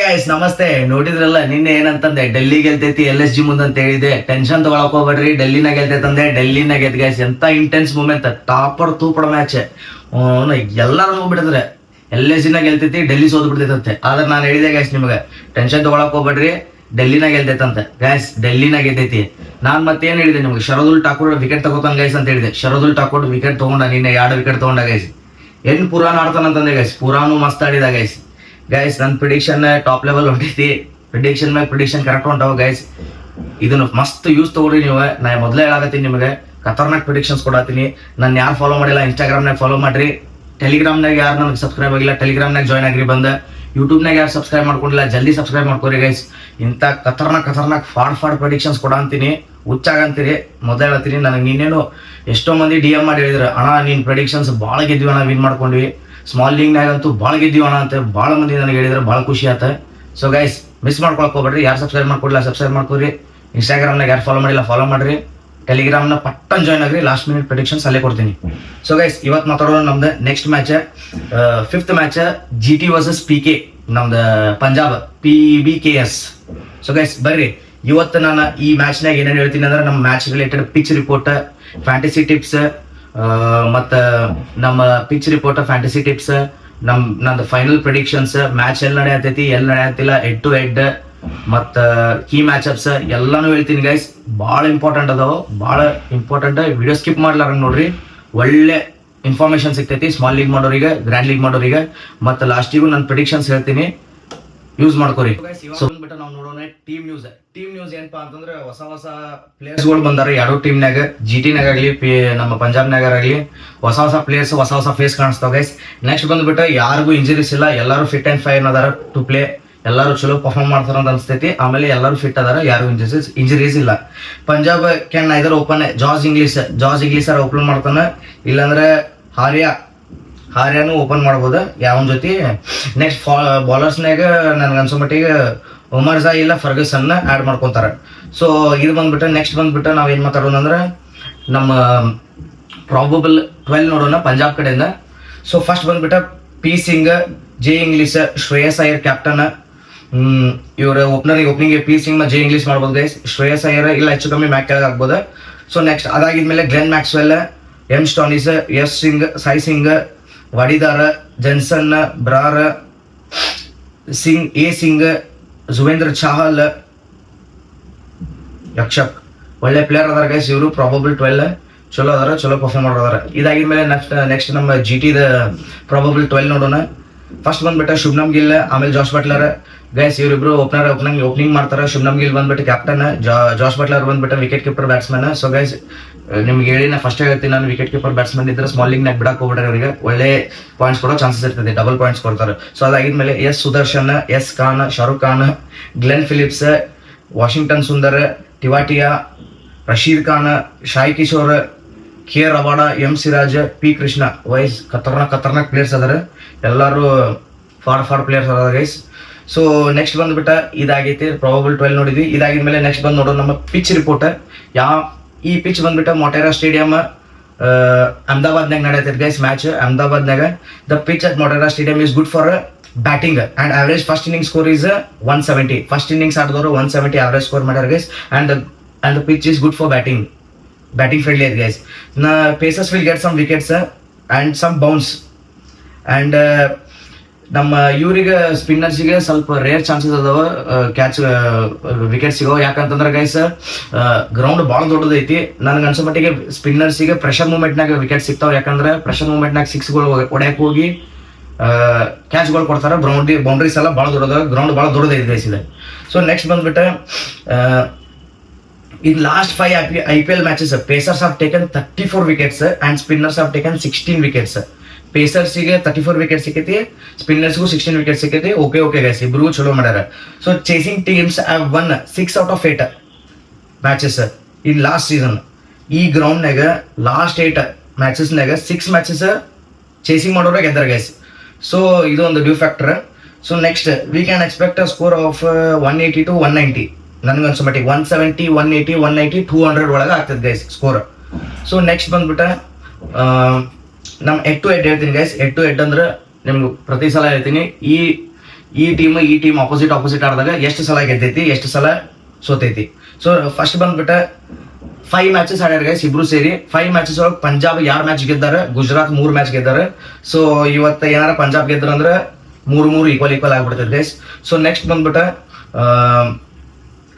Guys ನಮಸ್ತೆ. ನೋಡಿದ್ರಲ್ಲ ನಿನ್ನೆ ಏನಂತಂದೆ, ಡೆಲ್ಲಿ ಗೆಲ್ತೈತಿ LSG ಮುಂದಂತ ಹೇಳಿದೆ. ಟೆನ್ಷನ್ ತಗೊಳಕ್ ಹೋಗ್ಬೇಡ್ರಿ, ಡೆಲ್ಲಿನ ಗೆಲ್ತೈತಂದೆ. ಡೆಲ್ಲಿನ ಗೆದ್ ಗೈಸ್. ಎಂತ ಇಂಟೆನ್ಸ್ ಮೂಮೆಂಟ್, ಟಾಪರ್ ತೂಪಡ ಮ್ಯಾಚ್. ಎಲ್ಲಾರು ಹೋಗ್ಬಿಟ್ಟಿದ್ರೆ LSG ನ ಗೆಲ್ತೈತಿ, ಡೆಲ್ಲಿ ಸೋದ್ ಬಿಡ್ತೈತಂತೆ. ಆದ್ರೆ ನಾನು ಹೇಳಿದೆ ಗೈಸ್ ನಿಮ್ಗೆ, ಟೆನ್ಷನ್ ತಗೊಳಕ್ ಹೋಗ್ಬೇಡ್ರಿ, ಡೆಲ್ಲಿನ ಗೆಲ್ತೈತಂತೆ. ಗೈಸ್ ಡೆಲ್ಲಿನ ಗೆದ್ದೈತಿ. ನಾನ್ ಮತ್ತೇನ್ ಹೇಳಿದೆ ನಿಮ್ಗೆ, ಶರದುಲ್ ಠಾಕೂರ್ ವಿಕೆಟ್ ತಗೋತಾನ ಗೈಸ್ ಅಂತ ಹೇಳಿದೆ. ಶರದುಲ್ ಠಾಕೂರ್ ವಿಕೆಟ್ ತಗೊಂಡ, ನಿನ್ನೆ 2 ವಿಕೆಟ್ ತಗೊಂಡ ಗೈಸ್. ಏನ್ ಪುರಾನ್ ಆಡ್ತಾನಂತಂದೆ ಗೈಸ್. ಪುರಾನು ಮಸ್ತ್ ಆಡಿದ ಗೈಸ್. ಗೈಸ್ ನನ್ನ ಪ್ರಿಡಿಕ್ಷನ್ ಟಾಪ್ ಲೆವೆಲ್ ಹೊಂಟೈತಿ. ಪ್ರಿಡಿಕ್ಷನ್ ಮ್ಯಾಗ ಪ್ರಿಡಿಕ್ಷನ್ ಕರೆಕ್ಟ್ ಹೊಂಟಾವ ಗೈಸ್. ಇದನ್ನ ಮಸ್ತ್ ಯೂಸ್ ತಗೊಳ್ರಿ ನೀವು. ನಾ ಮೊದಲೇ ಹೇಳಾಕತ್ತೀನಿ ನಿಮಗೆ, ಖತರ್ನಾಕ್ ಪ್ರಿಡಿಕ್ಷನ್ಸ್ ಕೊಡತ್ತೀನಿ. ನಾನು ಯಾರು ಫಾಲೋ ಮಾಡಿಲ್ಲ ಇನ್ಸ್ಟಾಗ್ರಾಮ್ನಾಗ ಫಾಲೋ ಮಾಡ್ರಿ. ಟೆಲಿಗ್ರಾಮ್ನಾಗ ಯಾರು ನನಗೆ ಸಬ್ಸ್ಕ್ರೈಬ್ ಆಗಿಲ್ಲ ಟೆಲಿಗ್ರಾಮ್ನಾಗ ಜಾಯ್ನ್ ಆಗ್ರಿ. ಬಂದ ಯೂಟ್ಯೂಬ್ನಾಗ ಯಾರು ಸಬ್ಸ್ಕ್ರೈಬ್ ಮಾಡ್ಕೊಂಡಿಲ್ಲ ಜಲ್ದಿ ಸಬ್ಸ್ಕ್ರೈಬ್ ಮಾಡ್ಕೋರಿ ಗೈಸ್. ಇಂಥ ಖತರ್ನಾಕ್ ಫಾಡ್ ಪ್ರಿಡಿಕ್ಷನ್ಸ್ ಕೊಡಂತೀನಿ. ಹುಚ್ಚಾಗಂತೀರಿ. ಮೊದಲೇ ಹೇಳ್ತೀನಿ, ನನಗೆ ನೀನೇನು ಎಷ್ಟೋ ಮಂದಿ DM ಮಾಡಿ ಹೇಳಿದ್ರು, ಅಣ್ಣ ನೀನ್ ಪ್ರಿಡಿಕ್ಷನ್ಸ್ ಭಾಳ ಗೆದ್ವಿ ಅಣ್ಣ, ವಿನ್ ಮಾಡ್ಕೊಂಡ್ವಿ. ಸ್ಮಾಲ್ ಲೀಗ್ನಾಗಂತೂ ಭಾಳ ಗೆದ್ದೀವಣ ಅಂತ ಭಾಳ ಮಂದಿ ನನಗೆ ಹೇಳಿದ್ರೆ ಭಾಳ ಖುಷಿ ಆತ. ಸೊ ಗೈಸ್ ಮಿಸ್ ಮಾಡ್ಕೊಳಕ್ ಹೋಗ್ಬೇಡ್ರಿ. ಯಾರು ಸಬ್ಸ್ಕ್ರೈಬ್ ಮಾಡ್ಕೊಡ್ಲಿಲ್ಲ ಸಬ್ಸ್ಕ್ರೈಬ್ ಮಾಡ್ಕೊರಿ. ಇನ್ಸ್ಟಾಗ್ರಾಮ್ನಾಗ ಯಾರು ಫಾಲೋ ಮಾಡಿಲ್ಲ ಫಾಲೋ ಮಾಡ್ರಿ. ಟೆಲಿಗ್ರಾಮ್ನ ಪಟ್ಟನ್ ಜಾಯ್ನ್ ಆಗ್ರಿ. ಲಾಸ್ಟ್ ಮಿನಿಟ್ ಪ್ರಿಡಿಕ್ಷನ್ಸ್ ಅಲ್ಲೇ ಕೊಡ್ತೀನಿ. ಸೊ ಗೈಸ್ ಇವತ್ತು ಮಾತಾಡೋಣ ನಮ್ದು next match, 5th match GT versus PK, ನಮ್ದು ಪಂಜಾಬ್ PBKS. ಸೊ ಗೈಸ್ ಬರ್ರಿ, ಇವತ್ತು ನಾನು ಈ ಮ್ಯಾಚ್ನಾಗ ಏನೇನು ಹೇಳ್ತೀನಿ ಅಂದ್ರೆ, ನಮ್ಮ match related pitch report, fantasy tips, ಮತ್ತ ನಮ್ಮ ಪಿಚ್ ರಿಪೋರ್ಟ್, ಫ್ಯಾಂಟಸಿ ಟಿಪ್ಸ್, ನಂದು ಫೈನಲ್ ಪ್ರಿಡಿಕ್ಷನ್ಸ್, ಮ್ಯಾಚ್ ಎಲ್ಲಿ ನಡೆಯತೈತಿ ಎಲ್ಲಿ ನಡೆಯತ್ತಿಲ್ಲ, ಹೆಡ್ ಟು ಹೆಡ್, ಮತ್ತ ಕೀ ಮ್ಯಾಚ್ ಅಪ್ಸ್ ಎಲ್ಲಾನು ಹೇಳ್ತೀನಿ ಗೈಸ್. ಭಾಳ ಇಂಪಾರ್ಟೆಂಟ್ ಅದಾವ, ಭಾಳ ಇಂಪಾರ್ಟೆಂಟ್. ವಿಡಿಯೋ ಸ್ಕಿಪ್ ಮಾಡ್ಲಾರಂಗ್ ನೋಡ್ರಿ, ಒಳ್ಳೆ ಇನ್ಫಾರ್ಮೇಶನ್ ಸಿಗ್ತೈತಿ ಸ್ಮಾಲ್ ಲೀಗ್ ಮಾಡೋರಿಗೆ, ಗ್ರ್ಯಾಂಡ್ ಲೀಗ್ ಮಾಡೋರಿಗೆ. ಮತ್ತೆ ಲಾಸ್ಟಿಗೂ ನನ್ನ ಪ್ರಿಡಿಕ್ಷನ್ಸ್ ಹೇಳ್ತೀನಿ, ಯೂಸ್ ಮಾಡ್ಕೋರಿ. ಸೊ ಬಂದ್ಬಿಟ್ಟು ನಾವು ನೋಡೋಣ ಟೀಮ್ ನ್ಯೂಸ್. ಟೀಮ್ ನ್ಯೂಸ್ ಏನಪ್ಪಾ ಅಂತಂದ್ರೆ, ಹೊಸ ಪ್ಲೇಯರ್ಸ್ಗಳು ಬಂದಾರ ಎರಡು ಟೀಮ್ನಾಗ. GT-ನಾಗ ಆಗಲಿ ನಮ್ಮ ಪಂಜಾಬ್ನಾಗ ಆಗಲಿ ಹೊಸ ಪ್ಲೇಯರ್ಸ್, ಹೊಸ ಫೇಸ್ ಕಾಣಿಸ್ತಾವ ಗೈಸ್. ನೆಕ್ಸ್ಟ್ ಬಂದ್ಬಿಟ್ಟು ಯಾರಿಗೂ ಇಂಜರೀಸ್ ಇಲ್ಲ, ಎಲ್ಲರೂ ಫಿಟ್ ಅಂಡ್ ಫೈನ್ ಅದಾರ ಟು ಪ್ಲೇ. ಎಲ್ಲರೂ ಚಲೋ ಪರ್ಫಾರ್ಮ್ ಮಾಡ್ತಾರ ಅಂತ ಅನ್ಸ್ತೈತಿ. ಆಮೇಲೆ ಎಲ್ಲರೂ ಫಿಟ್ ಅದಾರ, ಯಾರು ಇಂಜರೀಸ್ ಇಲ್ಲ. Punjab can either open George English open ಮಾಡ್ತಾನ, ಇಲ್ಲಾಂದ್ರೆ ಹಾರ್ಯಾನು ಓಪನ್ ಮಾಡ್ಬೋದು ಯಾವನ್ ಜೊತೆ. ನೆಕ್ಸ್ಟ್ ಬೌಲರ್ಸ್ನಾಗ ನನ್ಗೆ ಅನ್ಸೋ ಮಟ್ಟಿಗೆ ಉಮರ್ ಜಾ ಇಲ್ಲ ಫರ್ಗಸನ್ನ ಆ್ಯಡ್ ಮಾಡ್ಕೊತಾರೆ. ಸೊ ಇದು ಬಂದ್ಬಿಟ್ಟು ನೆಕ್ಸ್ಟ್ ಬಂದ್ಬಿಟ್ಟು ನಾವ್ ಏನ್ ಮಾತಾಡೋಣ ಅಂದ್ರೆ, ನಮ್ಮ ಪ್ರಾಬಬಲ್ 12 ನೋಡೋಣ ಪಂಜಾಬ್ ಕಡೆಯಿಂದ. ಸೊ ಫಸ್ಟ್ ಬಂದ್ಬಿಟ್ಟು P Singh, J Inglis, Shreyas Iyer captain. ಇವ್ರ opening P Singh J Inglis ಮಾಡ್ಬೋದು ಗೈಸ್. ಶ್ರೇಯಸ್ ಅಯ್ಯರ್ ಇಲ್ಲ ಹೆಚ್ಚು ಕಮ್ಮಿ ಮ್ಯಾಕ್ ಕೆಳಗೆ ಆಗ್ಬೋದು. ಸೊ ನೆಕ್ಸ್ಟ್ ಅದಾಗಿದ್ಮೇಲೆ Glenn Maxwell, M Stoinis, S Singh, Sai Singh, Vadhera, Jansen, Brar, Singh, A Singh, Yuzvendra Chahal, ಯಕ್ಷಕ್ ಒಳ್ಳೆ ಪ್ಲೇಯರ್ ಅದಾರ ಗೈಸ್. ಇವರು ಪ್ರಾಬಬಲ್ 12 ಚಲೋ ಅದಾರ, ಚಲೋ ಪರ್ಫಾರ್ಮ್ ಮಾಡೋದಾರ. ಇದಾಗಿದ್ಮೇಲೆ ನೆಕ್ಸ್ಟ್ ನಮ್ಮ GT ಪ್ರಾಬಬಲ್ 12 ನೋಡೋಣ. ಫಸ್ಟ್ ಬಂದ್ಬಿಟ್ಟು ಶುಭ್ಮನ್ ಗಿಲ್, ಆಮೇಲೆ ಜಾಸ್ ಬಟ್ಲರ್ ಗೈಸ್. ಇವರಿಬ್ರು ಓಪನಿಂಗ್ ಮಾಡ್ತಾರೆ. ಶುಭ್ಮನ್ ಗಿಲ್ ಬಂದ್ಬಿಟ್ಟು ಕ್ಯಾಪ್ಟನ್, ಜಾಸ್ ಬಟ್ಲರ್ ಬಂದ್ಬಿಟ್ಟು wicket keeper batsman. So guys ನಿಮ್ಗೆ ಹೇಳಿ ನಾ ಫಸ್ಟ್ ಹೇಳ್ತೀನಿ, ನಾನು ವಿಕೆಟ್ ಕೀಪರ್ ಬ್ಯಾಟ್ಸ್ಮನ್ ಇದ್ರೆ ಸ್ಮಾಲ್ ಲೀಗ್ ನಾಗ ಬಿಡಕ್ ಹೋಗ್ಬಿಟ್ರೆ ಅವರಿಗೆ ಒಳ್ಳೆ ಪಾಯಿಂಟ್ಸ್ ಕೊಡೋ ಚಾನ್ಸಸ್ ಇರ್ತದೆ, ಡಬಲ್ ಪಾಯಿಂಟ್ಸ್ ಕೊಡ್ತಾರೆ. ಸೊ ಅದಾಗಿದ್ಮೇಲೆ S Sudharsan, S Khan, Shahrukh Khan, Glenn Phillips, Washington Sundar, Tewatia, Rashid Khan, Sai Kishore, K Rabada, M Siraj, P Krishna. ವೈಸ್ ಖತರ್ನಾಕ್ ಪ್ಲೇಯರ್ಸ್ ಅದಾರ. ಎಲ್ಲರೂ ಫಾಡ್ ಪ್ಲೇಯರ್ಸ್ ಅದಾರ ಗೈಸ್. ಸೊ ನೆಕ್ಸ್ಟ್ ಬಂದ್ಬಿಟ್ಟ ಇದಾಗೈತಿ ಪ್ರಾಬಬಲ್ 12 ನೋಡಿದ್ವಿ. ಇದಾಗಿದ್ಮೇಲೆ ನೆಕ್ಸ್ಟ್ ಬಂದು ನೋಡೋಣ ನಮ್ಮ ಪಿಚ್ ರಿಪೋರ್ಟ್. ಈ ಪಿಚ್ ಬಂದ್ಬಿಟ್ಟು ಮೊಟೇರಾ ಸ್ಟೇಡಿಯಂ ಅಹಮದಾಬಾದ್ನಾಗ ನಡೆಯತೈತಿ ಗೈಸ್ ಮ್ಯಾಚ್. ಅಹಮದಾಬಾದ್ನಾಗ the pitch at Motera stadium is good for batting and average first inning score is 170. First innings ಆಡಿದವರು 170 ಆವರೇಜ್ ಸ್ಕೋರ್ ಮಾಡ್ಯಾರ guys. And the pitch is good for batting friendly ಐತಿ guys. Pacers will get some wickets and some bounce. And ನಮ್ಮ ಇವ್ರಿಗೆ ಸ್ಪಿನ್ನರ್ಸಿಗೆ ಸ್ವಲ್ಪ rare chances ಅದಾವ catch wicket ಸಿಗೋ. ಯಾಕಂತಂದ್ರೆ ಗೈಸ್ ಗ್ರೌಂಡ್ ಭಾಳ ದೊಡ್ಡದೈತಿ. ನನಗೆ ಅನ್ಸೋ ಮಟ್ಟಿಗೆ ಸ್ಪಿನ್ನರ್ಸಿಗೆ ಪ್ರೆಷರ್ ಮೂಮೆಂಟ್ನಾಗ ವಿಕೆಟ್ ಸಿಗ್ತಾವ. ಯಾಕಂದ್ರೆ ಪ್ರೆಷರ್ ಮೂಮೆಂಟ್ನಾಗ 6ಗಳು ಹೊಡ್ಯಾಕ್ ಹೋಗಿ ಕ್ಯಾಚ್ಗಳು ಕೊಡ್ತಾರೆ. ಬೌಂಡ್ರೀಸ್ ಎಲ್ಲ ಭಾಳ ದೊಡ್ಡದ, ಗ್ರೌಂಡ್ ಭಾಳ ದೊಡ್ಡದೈತಿ ಗೈಸ್ ಇದೆ. ಸೊ ನೆಕ್ಸ್ಟ್ ಬಂದ್ಬಿಟ್ಟು in last 5 IPL matches, Pacers have taken 34 wickets and spinners have taken 16 wickets. Pacers ಗೆ 34 ವಿಕೆಟ್ ಸಿಕ್ಕೈತಿ, ಸ್ಪಿನ್ನರ್ಸ್ಗೂ 16 ವಿಕೆಟ್ ಸಿಕ್ಕೈತಿ. ಓಕೆ ಗೈಸ್, ಇಬ್ರು ಚಲೋ ಮಾಡ್ಯಾರ. So chasing teams have won 6 out of 8 matches in last season. ಈ ಗ್ರೌಂಡ್ನಾಗ ಲಾಸ್ಟ್ 8 ಮ್ಯಾಚಸ್ನಾಗ 6 ಮ್ಯಾಚಸ್ ಚೇಸಿಂಗ್ ಮಾಡೋರ ಗೆದ್ದಾರ ಗೈಸ್. ಸೊ ಇದು ಒಂದು dew factor. So next we can expect a score of 180 to 190. ನನಗನ್ಸೋ ಮಟ್ಟಿಗೆ 170, 180, 190, 200 ಒಳಗೆ ಆಗ್ತದೆ ಗೈಸ್ ಸ್ಕೋರ್. ಸೊ ನೆಕ್ಸ್ಟ್ ಬಂದ್ಬಿಟ್ಟು ನಮ್ಮ ಹೆಡ್ ಟು ಹೆಡ್ ಹೇಳ್ತೀನಿ ಗೈಸ್. ಹೆಡ್ ಟು ಹೆಡ್ ಅಂದ್ರೆ ನಿಮ್ಗೆ ಪ್ರತಿ ಸಲ ಹೇಳ್ತೀನಿ, ಈ ಟೀಮ್ ಆಪೋಸಿಟ್ ಆಡಿದಾಗ ಎಷ್ಟು ಸಲ ಗೆದ್ದೈತಿ ಎಷ್ಟು ಸಲ ಸೋತೈತಿ. ಸೊ ಫಸ್ಟ್ ಬಂದ್ಬಿಟ್ಟ 5 ಮ್ಯಾಚಸ್ ಆಡ್ಯಾರ ಗೈಸ್ ಇಬ್ರು ಸೇರಿ. 5 ಮ್ಯಾಚಸ್ ಒಳಗೆ ಪಂಜಾಬ್ 2 ಮ್ಯಾಚ್ ಗೆದ್ದಾರ, ಗುಜರಾತ್ 3 ಮ್ಯಾಚ್ ಗೆದ್ದಾರ. ಸೊ ಇವತ್ತ ಏನಾರ ಪಂಜಾಬ್ ಗೆದ್ರ ಅಂದ್ರೆ 3-3 ಈಕ್ವಲ್ ಆಗ್ಬಿಡ್ತೈತೆ ಗೈಸ್. ಸೊ ನೆಕ್ಸ್ಟ್ ಬಂದ್ಬಿಟ್ಟ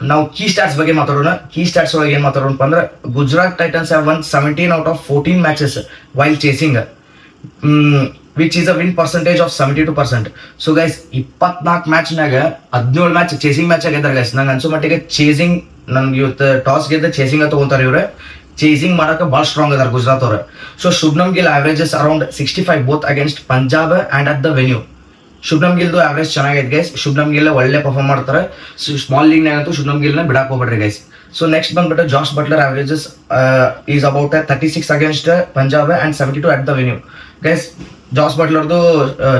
ನಾವು ಕೀ ಸ್ಟಾಟ್ಸ್ ಬಗ್ಗೆ ಮಾತಾಡೋಣ. ಕೀ ಸ್ಟಾಟ್ಸ್ ಒಳಗೆ ಏನ್ ಮಾತಾಡೋಣಪ್ಪ ಅಂದ್ರೆ Gujarat Titans have won 17 out of 14 matches while chasing, which is a win percentage of 72%. So guys 24 ಮ್ಯಾಚ್ನಾಗ 17 match chasing match ಆಗಿದ್ದಾರೆ ಗೈಸ್. ನಂಗೆ ಅನ್ಸೋ ಮಟ್ಟಿಗೆ ಚೇಸಿಂಗ್ ನನ್ಗೆ ಇವತ್ತು ಟಾಸ್ ಗೆದ್ದ ಚೇಸಿಂಗ್ ತಗೊಂತಾರೆ ಇವ್ರೆ. ಚೇಸಿಂಗ್ ಮಾಡಕ್ಕೆ ಭಾಳ ಸ್ಟ್ರಾಂಗ್ ಅದಾರ ಗುಜರಾತ್ ಅವ್ರ. So Shubman Gill averages around 65 both against Punjab and at the venue. Shubman ಗಿಲ್ದು ಅವರೇಜ್ ಚೆನ್ನಾಗೈತೆ ಗೈಸ್. ಶುಭ್ಮನ್ ಗಿಲ್ ಒಳ್ಳೆ ಪರ್ಫಾರ್ಮ್ ಮಾಡ್ತಾರೆ. ಸ್ಮಾಲ್ ಲೀಗ್ನಾಗಂತೂ ಶುಭ್ಮನ್ ಗಿಲ್ನ ಬಿಡಾಕ್ ಹೋಗ್ಬೇಡ್ರಿ ಗೈಸ್. ಸೊ ನೆಕ್ಸ್ಟ್ ಬಂದ್ಬಿಟ್ಟು Jos Buttler averages is about 36 against Punjab and 72 at the venue. Guys Jos ಬಟ್ಲರ್ದು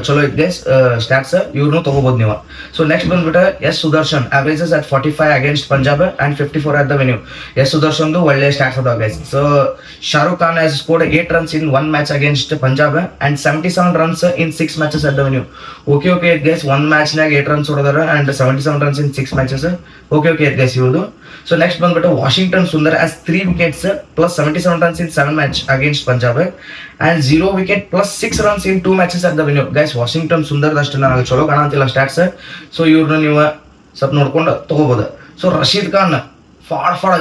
ಚಲೋ ಐತೆ ಗೈಸ್ ಸ್ಟ್ಯಾಟ್ಸ್, ಇವ್ರನ್ನೂ ತಗೋಬಹುದು ನೀವು. ಸೊ ನೆಕ್ಸ್ಟ್ ಬಂದ್ಬಿಟ್ಟು S Sudharsan averages at 45 against Punjab and 54 at the venue. S ಸುದರ್ಶನ್ದು ಒಳ್ಳೆ ಸ್ಟ್ಯಾಟ್ಸ್ ಅದಾವ guys. So Shahrukh Khan has scored 8 runs in 1 match against Punjab and 77 runs in 6 matches at the venue. Okay guys 1 ಮ್ಯಾಚ್ನಾಗ 8 runs ಹೊಡೆದಾರ and 77 runs in 6 matches. Okay guys ಇವ್ರದು. So next ಬಂದ್ಬಿಟ್ಟು Washington Sundar has 3 wickets plus 77 runs in 7 match against Punjab and 0 wicket plus 6 runs in 2 matches at the venue. Guys Washington Sundar ಅಷ್ಟು ನನಗೆ ಚಲೋ ಕಾಣಂತಿಲ್ಲ stats. So ಇವ್ರನ್ನ ನೀವು ಸ್ವಲ್ಪ ನೋಡ್ಕೊಂಡು ತಗೋಬಹುದು. ಸೊ ರಶೀದ್ ಖಾನ್ ಫಾಡ್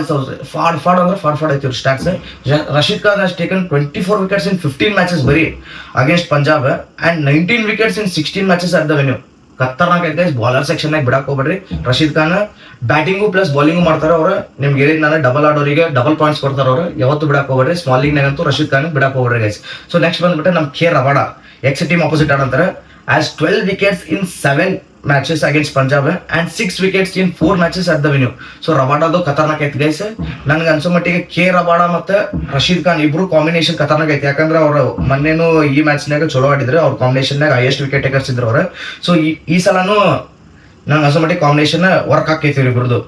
ಐತಿ stats. Rashid Khan has taken 24 wickets in 15 matches ಬರೀ against Punjab and 19 wickets in 16 matches at the venue. ಖತರ್ನಾಕ್ ಐತೆ ಬಾಲರ್ ಸೆಕ್ಷನ್ ನಾಗ ಬಿಡಾಕ್ ಹೋಗ್ಬೇಡ್ರಿ. Rashid Khan batting plus bowling ಮಾಡ್ತಾರ ಅವ್ರು. ನಿಮ್ಗೆ ಹೇಳಿದ್ ನಾನು ಡಬಲ್ ಆಡೋರಿಗೆ ಡಬಲ್ ಪಾಯಿಂಟ್ಸ್ ಕೊಡ್ತಾರ ಅವ್ರು. ಯಾವತ್ತು ಬಿಡಾಕ್ ಹೋಗ್ಬೇಡ್ರಿ. ಸ್ಮಾಲ್ ಲೀಗ್ ನಾಗಂತೂ ರಶೀದ್ ಖಾನ್ ಬಿಡಾಕ್ ಹೋಗ್ಬೇಡ್ರಿ ಗೈಸ್. ಸೊ ನೆಕ್ಸ್ಟ್ ಬಂದ್ಬಿಟ್ಟು ನಮ್ K Rabada ex team opposite ಆಡಂತಾರೆ. has 12 wickets in 7 matches against Punjab and 6 wickets in 4 matches at the venue. So ರಬಾಡದು ಖತರ್ನಾಕ್ ಐತಿ ಗೈಸ್. ನನ್ಗೆ ಅನ್ಸೋ ಮಟ್ಟಿಗೆ ಕೆ ರಬಾಡ ಮತ್ತೆ ರಶೀದ್ ಖಾನ್ ಇಬ್ರು ಕಾಂಬಿನೇಷನ್ ಖತರ್ನಾಕ್ ಐತಿ. ಯಾಕಂದ್ರೆ ಅವ್ರು ಮೊನ್ನೆನು ಈ ಮ್ಯಾಚ್ನಾಗ ಚಲೋ ಆಡಿದ್ರೆ ಅವ್ರ ಕಾಂಬಿನೇಷನ್ ಹೈಯೆಸ್ಟ್ ವಿಕೆಟ್ ಟೇಕರ್ಸ್ ಇದ್ರು ಅವ್ರು. ಸೊ ಈ ಸಲನು ನಂಗೆ ಅನ್ಸೋ ಮಟ್ಟಿಗೆ ಕಾಂಬಿನೇಷನ್ ವರ್ಕ್ ಆಕೈತಿ ಇಬ್ರದ್ದು.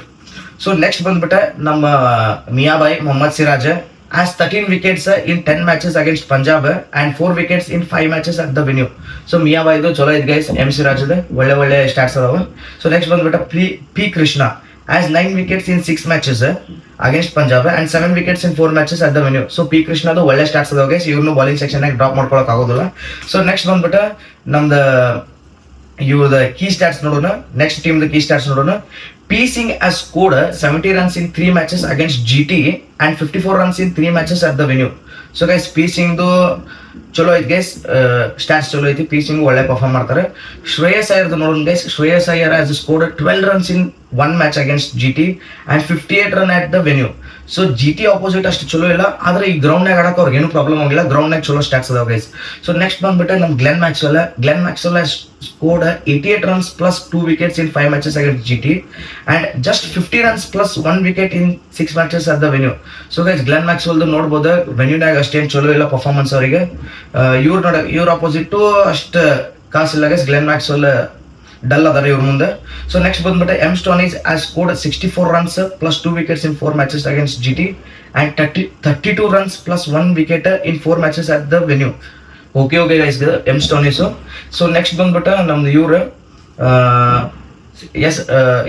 ಸೊ ನೆಕ್ಸ್ಟ್ ಬಂದ್ಬಿಟ್ಟೆ ನಮ್ಮ ಮಿಯಾಬಾಯಿ Mohammed Siraj has 13 wickets in 10 matches against Punjab and 4 wickets in 5 matches at the venue. So ಮಿಯಾಬಾಯಿದು ಚಲೋ ಐತೆ ಗೈಸ್. ಎಂ ಸಿರಾಜ್ದು ಒಳ್ಳೆ ಸ್ಟಾಟ್ಸ್ ಅದಾವ. ಸೊ ನೆಕ್ಸ್ಟ್ ಬಂದ್ಬಿಟ್ಟು P Krishna has 9 wickets in 6 matches against Punjab and 7 wickets in 4 matches at the venue. So P ಕೃಷ್ಣದು ಒಳ್ಳೆ stats ಅದಾವ guys. ಇವ್ರನ್ನು bowling section ನಾಗ ಡ್ರಾಪ್ ಮಾಡ್ಕೊಳಕ್ ಆಗೋದಿಲ್ಲ. ಸೊ ನೆಕ್ಸ್ಟ್ ಬಂದ್ಬಿಟ್ಟು ನಮ್ದು ಇವ್ರದ ಕೀ ಸ್ಟಾಟ್ಸ್ ನೋಡೋಣ. ನೆಕ್ಸ್ಟ್ ಟೀಮ್ ಕೀ ಸ್ಟಾಟ್ಸ್ ನೋಡೋಣ. P Singh has scored 70 runs in 3 matches against GT and 54 runs in 3 matches at the venue. So guys P ಸಿಂಗ್ದು ಚಲೋ ಐತಿ ಗೈಸ್, ಸ್ಟಾಟ್ಸ್ ಚಲೋ ಐತಿ. ಪಿ ಸಿಂಗ್ ಒಳ್ಳೆ ಪರ್ಫಾರ್ಮ್ ಮಾಡ್ತಾರೆ. ಶ್ರೇಯಸ್ ಅಯ್ಯರ್ದು ನೋಡೋಣ guys. Shreyas Iyer has scored 12 runs in 1 match against GT and 58 run at the venue. So GT opposite ಅಷ್ಟು ಚಲೋ ಇಲ್ಲ, ಆದ್ರೆ ಈ ಗ್ರೌಂಡ್ ನಾಗ ಆಡಕ್ಕೆ ಅವ್ರಿಗೆ ಏನು ಪ್ರಾಬ್ಲಮ್ ಆಗಿಲ್ಲ. ಗ್ರೌಂಡ್ ನಾಗ ಚಲೋ ಸ್ಟಾಟ್ಸ್ ಅದಾವ ಗೈಸ್. ಸೊ ನೆಕ್ಸ್ಟ್ ಬಂದ್ಬಿಟ್ಟು ನಮ್ Glenn Maxwell has scored 88 runs plus 2 wickets in 5 matches against GT and just 50 runs plus 1 wicket in 6 matches at the venue. So guys Glenn Maxwell ನೋಡ್ಬೋದು ವೆನ್ಯೂನಾಗ ಅಷ್ಟೇನು ಚಲೋ ಇಲ್ಲ ಪರ್ಫಾರ್ಮೆನ್ಸ್ ಅವರಿಗೆ. ಇವ್ರ ಆಪೋಸಿಟ್ ಅಷ್ಟು ಕಾಸಿಲ್ಲ ಗೈಸ್. ಗ್ಲೆನ್ ಮ್ಯಾಕ್ಸ್ವೆಲ್ ಡಲ್ ಅದಾರೆ ಇವ್ರ ಮುಂದೆ. ಸೊ ನೆಕ್ಸ್ಟ್ ಬಂದ್ಬಿಟ್ಟು M Stoinis has scored 64 runs plus 2 wickets in 4 matches against GT and 32 runs plus 1 wicket in 4 matches at the venue. Okay guys M Stoinis. So next ಬಂದ್ಬಿಟ್ಟು ನಮ್ದು ಇವ್ರು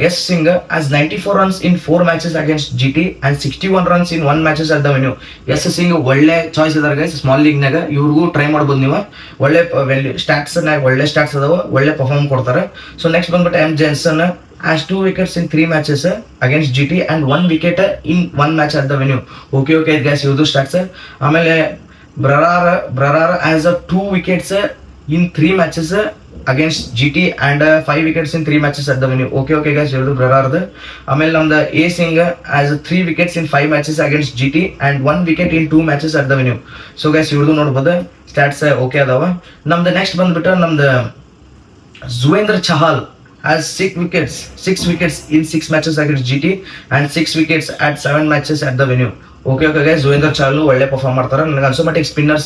S Singh has 94 runs in 4 matches against GT and 61 runs in 1 matches at the venue. S Singh ಒಳ್ಳೆ choice ಇದಾರೆ guys. Small league ನಾಗ ಇವ್ರಿಗೂ try ಮಾಡ್ಬೋದು ನೀವು. ಒಳ್ಳೆ ಸ್ಟಾಟ್ಸ್ ನಾಗ ಒಳ್ಳೆ ಸ್ಟಾಟ್ಸ್ ಅದಾವ, ಒಳ್ಳೆ ಪರ್ಫಾರ್ಮ್ ಕೊಡ್ತಾರೆ. ಸೊ ನೆಕ್ಸ್ಟ್ ಬಂದ್ಬಿಟ್ಟು M Jensen has 2 wickets in 3 matches against GT and 1 wicket in 1 match at the venue. Okay guys ಇವ್ರದ್ದು ಸ್ಟಾಟ್ಸ್. ಆಮೇಲೆ ಬ್ರರಾರ್ has 2 wickets in 3 matches against GT and 5 wickets in 3 matches at the venue. Okay guys ಇವ್ರದ್ದು ಬ್ರರಾರ್ದು. ಆಮೇಲೆ ನಮ್ದು A Singh has 3 wickets in 5 matches against GT and 1 wicket in 2 matches at the venue. So guys ಇವ್ರದ್ದು ನೋಡ್ಬೋದು stats okay ಅದಾವ. ನಮ್ದು next ಬಂದ್ಬಿಟ್ಟು ನಮ್ದು ಜುವೇಂದ್ರ Chahal has 6 wickets in 6 matches against GT and 6 wickets at 7 matches at the venue. Okay guys Yuzvendra Chahal ಒಳ್ಳೆ perform ಮಾಡ್ತಾರೆ. ನನಗೆ ಅನ್ಸೋ ಮಟ್ಟಿಗೆ ಸ್ಪಿನ್ನರ್ಸ್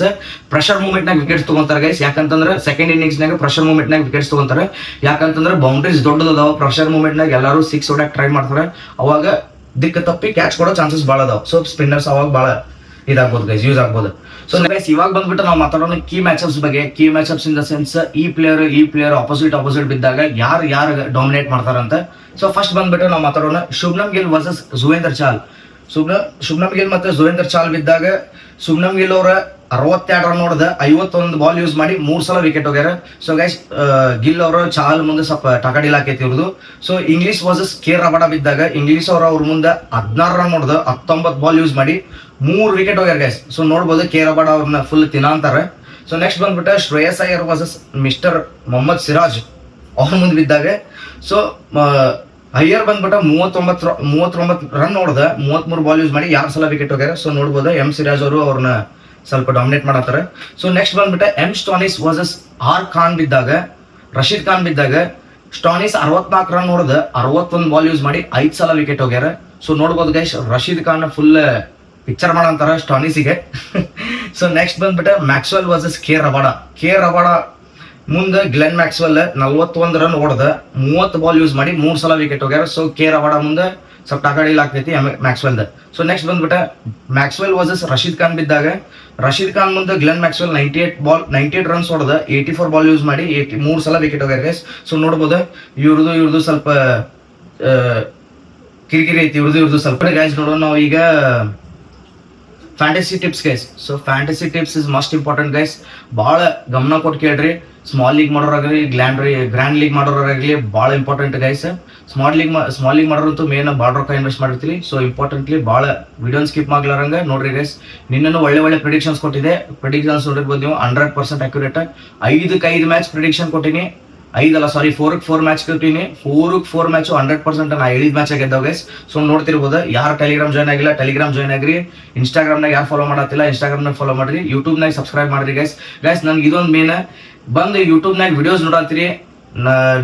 ಪ್ರೆಷರ್ ಮೂವ್ಮೆಂಟ್ ನಾಗ ವಿಕೆಟ್ಸ್ ತಗೊಂತಾರೆ ಗೈಸ್. ಯಾಕಂತಂದ್ರೆ ಸೆಕೆಂಡ್ ಇನ್ನಿಂಗ್ಸ್ ನಾಗ ಪ್ರೆಷರ್ ಮೂವ್ಮೆಂಟ್ ನಾಗ ವಿಕೆಟ್ಸ್ ತಗೊಂತಾರೆ. ಯಾಕಂತಂದ್ರೆ ಬೌಂಡ್ರೀಸ್ ದೊಡ್ಡದಾವ. ಪ್ರೆಷರ್ ಮೂವ್ಮೆಂಟ್ ನಾಗ ಎಲ್ಲರೂ 6 ಹೊಡ್ಯಾಕ್ ಟ್ರೈ ಮಾಡ್ತಾರೆ. ಅವಾಗ ದಿಕ್ಕ ತಪ್ಪಿ ಕ್ಯಾಚ್ ಕೊಡೋ ಚಾನ್ಸಸ್ ಭಾಳ ಅದಾವ. ಸೊ ಸ್ಪಿನ್ನರ್ಸ್ ಅವಾಗ ಭಾಳ ಇದಾಗ್ಬೋದು ಗೈಸ್, ಯೂಸ್ ಆಗ್ಬೋದು. ಸೊ ಗೈಸ್ ಇವಾಗ ಬಂದ್ಬಿಟ್ಟು ನಾವು ಮಾತಾಡೋಣ ಕೀ ಮ್ಯಾಚಪ್ಸ್ ಬಗ್ಗೆ. ಕೀ ಮ್ಯಾಚಪ್ಸ್ ಇನ್ ದ ಸೆನ್ಸ್ ಈ ಪ್ಲೇಯರ್ ಅಪೋಸಿಟ್ ಬಿದ್ದಾಗ ಯಾರು ಡಾಮಿನೇಟ್ ಮಾಡ್ತಾರಂತ. ಸೊ ಫಸ್ಟ್ ಬಂದ್ಬಿಟ್ಟು ನಾವು ಮಾತಾಡೋಣ ಶುಭ್ಮನ್ ಗಿಲ್ ವರ್ಸಸ್ ಜುವೇಂದ್ರ ಚಾಹಲ್. ಶುಭ್ಮನ್ ಗಿಲ್ ಮತ್ತೆ ಜುವೇಂದ್ರ ಚಾಹಲ್ ಬಿದ್ದಾಗ ಶುಭ್ಮನ್ ಗಿಲ್ ಅವರ 62 ರನ್ ಹೊಡೆದ 51 ಬಾಲ್ ಯೂಸ್ ಮಾಡಿ 3 ಸಲ ವಿಕೆಟ್ ಹೋಗ್ಯಾರ. ಸೊ ಗೈಸ್ ಗಿಲ್ ಅವರು ಚಾಹಲ್ ಮುಂದೆ ಸ್ವಲ್ಪ ಟಕಡಿಲಾಕೈತಿ ಇವ್ರದು. So Inglis versus K Rabada ಬಿದ್ದಾಗ ಇಂಗ್ಲಿಷ್ ಅವ್ರ ಮುಂದೆ 16 ರನ್ ಹೊಡೆದ 19 ಬಾಲ್ ಯೂಸ್ ಮಾಡಿ 3 ವಿಕೆಟ್ ಹೋಗ್ಯಾರ ಗೈಸ್. ಸೊ ನೋಡ್ಬೋದು ಕೆ ರಬಾಡ ಅವ್ರನ್ನ ಫುಲ್ ತಿನ್ನಂತಾರೆ. ಸೊ ನೆಕ್ಸ್ಟ್ ಬಂದ್ಬಿಟ್ಟು ಶ್ರೇಯಸ್ ಅಯ್ಯರ್ ವರ್ಸಸ್ ಮಿಸ್ಟರ್ ಮೊಹಮ್ಮದ್ ಸಿರಾಜ್ ಅವ್ರ ಮುಂದೆ ಬಿದ್ದಾಗ ಸೊ ಅಯ್ಯರ್ ಬಂದ್ಬಿಟ್ಟು 39 ರನ್ ಹೊಡೆದ 33 ಬಾಲ್ ಯೂಸ್ ಮಾಡಿ 2 ಸಲ ವಿಕೆಟ್ ಹೋಗ್ಯಾರ. ಸೊ ನೋಡ್ಬೋದು ಎಂ ಸಿರಾಜ್ ಅವರು ಅವ್ರನ್ನ ಸ್ವಲ್ಪ ಡಾಮಿನೇಟ್ ಮಾಡತ್ತಾರೆ. ಸೊ ನೆಕ್ಸ್ಟ್ ಬಂದ್ಬಿಟ್ಟು ಎಂ ಸ್ಟಾನಿಸ್ ವರ್ಸಸ್ ರಶೀದ್ ಖಾನ್ ಬಿದ್ದಾಗ ಸ್ಟಾನಿಸ್ 64 ರನ್ ಹೊಡೆದ 61 ಬಾಲ್ ಯೂಸ್ ಮಾಡಿ 5 ಸಲ ವಿಕೆಟ್ ಹೋಗ್ಯಾರ. ಸೊ ನೋಡ್ಬೋದು guys Rashid Khan full picture ಮಾಡಂತಾರ ಸ್ಟಾನಿಸಿಗೆ. ಸೊ ನೆಕ್ಸ್ಟ್ ಬಂದ್ಬಿಟ್ಟು ಮ್ಯಾಕ್ಸ್ವೆಲ್ ವರ್ಸಸ್ ಕೆ ರಬಾಡ ಮುಂದೆ ಗ್ಲೆನ್ ಮ್ಯಾಕ್ಸ್ವೆಲ್ 41 ರನ್ ಹೊಡೆದ 30 ಬಾಲ್ ಯೂಸ್ ಮಾಡಿ 3 ಸಲ ವಿಕೆಟ್ ಹೋಗ್ಯಾರ. ಸೊ ಕೆ ರಬಾಡ ಮುಂದೆ ಸ್ವಲ್ಪ ಟಕಡಿಲ್ ಆಗ್ತೈತಿ ಮ್ಯಾಕ್ಸ್ವೆಲ್. ಸೊ ನೆಕ್ಸ್ಟ್ ಬಂದ್ಬಿಟ್ಟು ಮ್ಯಾಕ್ಸ್ವೆಲ್ ವರ್ಸಸ್ ರಶೀದ್ ಖಾನ್ ಬಿದ್ದಾಗ ರಶೀದ್ ಖಾನ್ ಮುಂದೆ ಗ್ಲೆನ್ ಮ್ಯಾಕ್ಸ್ವೆಲ್ 98 ರನ್ಸ್ ಹೊಡೆದ 84 ಬಾಲ್ ಯೂಸ್ ಮಾಡಿ 3 ಸಲ ವಿಕೆಟ್ ಹೋಗ್ಯಾರ ಗೈಸ್. ಸೊ ನೋಡ್ಬೋದು ಇವ್ರದ್ದು ಸ್ವಲ್ಪ ಕಿರಿಕಿರಿ ಐತಿ ಇವ್ರದ್ದು ಸ್ವಲ್ಪ ಗೈಸ್. ನೋಡೋಣ ನಾವು ಈಗ fantasy tips guys. So fantasy tips is must important guys. ಭಾಳ ಗಮನ ಕೊಟ್ಟು ಕೇಳ್ರಿ. ಸ್ಮಾಲ್ ಲೀಗ್ ಮಾಡೋರಾಗಲಿ ಗ್ರ್ಯಾಂಡ್ ಲೀಗ್ ಮಾಡೋರಾಗಲಿ ಭಾಳ ಇಂಪಾರ್ಟೆಂಟ್ ಗೈಸ್. ಸ್ಮಾಲ್ ಲೀಗ್ ಮಾಡೋರಂತೂ ಮೇನ್ ಭಾಳ ರೊಕ್ಕ ಇನ್ವೆಸ್ಟ್ ಮಾಡಿರ್ತೀವಿ. ಸೊ ಇಂಪಾರ್ಟೆಂಟ್ಲಿ ಭಾಳ ವಿಡಿಯೋನ್ ಸ್ಕಿಪ್ ಮಾಡ್ಲಾರಂಗ ನೋಡ್ರಿ ಗೈಸ್. ನಿನ್ನೂ ಒಳ್ಳೆ ಪ್ರಿಡಿಕ್ಷನ್ಸ್ ಕೊಟ್ಟಿದೆ. ಪ್ರಿಡಿಕ್ಷನ್ಸ್ ನೋಡಿರ್ಬೋದು ನೀವು 100% ಅಕ್ಯುರೇಟ್. 5 ಮ್ಯಾಚ್ ಪ್ರಿಡಿಕ್ಷನ್ ಕೊಟ್ಟಿನಿ. 4 ಮ್ಯಾಚ್ ಕೊಟ್ಟಿನಿ. 4 ಮ್ಯಾಚ್ 100% ನಾ ಹೇಳಿದ ಮ್ಯಾಚ್ ಗೆದ್ದಾವ ಗೈಸ್. ಸೊ ನೋಡ್ತಿರ್ಬೋದು. ಯಾರು ಟೆಲಿಗ್ರಾಮ್ ಜಾಯ್ನ್ ಆಗಿಲ್ಲ ಟೆಲಿಗ್ರಾಮ್ ಜಾಯ್ನ್ ಆಗ್ರಿ. ಇನ್ಸ್ಟಾಗ್ರಾಮ್ನಾಗ ಯಾರು ಫಾಲೋ ಮಾಡತ್ತಿಲ್ಲ ಇನ್ಸ್ಟಾಗ್ರಾಮ್ನಾಗ ಫಾಲೋ ಮಾಡ್ರಿ. ಯೂಟ್ಯೂಬ್ನಾಗ ಸಬ್ಸ್ಕ್ರೈಬ್ ಮಾಡ್ರಿ ಗೈಸ್. ನನ್ಗೆ ಇದೊಂದು ಮೇನ್ ಬಂದು ಯೂಟ್ಯೂಬ್ನಾಗ ವಿಡಿಯೋಸ್ ನೋಡತ್ತೀರಿ